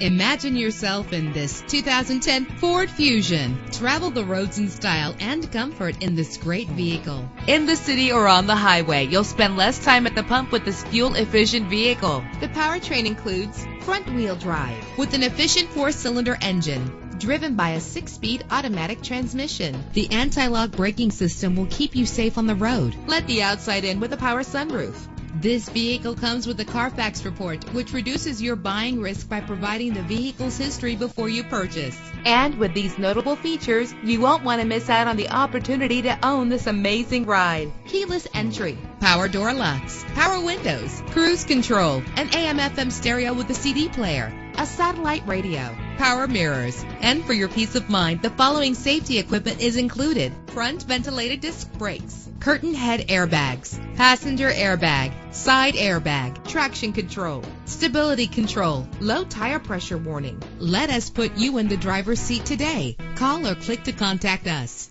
Imagine yourself in this 2010 Ford Fusion. Travel the roads in style and comfort in this great vehicle. In the city or on the highway, you'll spend less time at the pump with this fuel-efficient vehicle. The powertrain includes front-wheel drive with an efficient 4-cylinder engine driven by a 6-speed automatic transmission. The anti-lock braking system will keep you safe on the road. Let the outside in with a power sunroof. This vehicle comes with a Carfax report, which reduces your buying risk by providing the vehicle's history before you purchase. And with these notable features, you won't want to miss out on the opportunity to own this amazing ride. Keyless entry, power door locks, power windows, cruise control, an AM/FM stereo with a CD player, a satellite radio, power mirrors. And for your peace of mind, the following safety equipment is included: front ventilated disc brakes, curtain head airbags, passenger airbag, side airbag, traction control, stability control, low tire pressure warning. Let us put you in the driver's seat today. Call or click to contact us.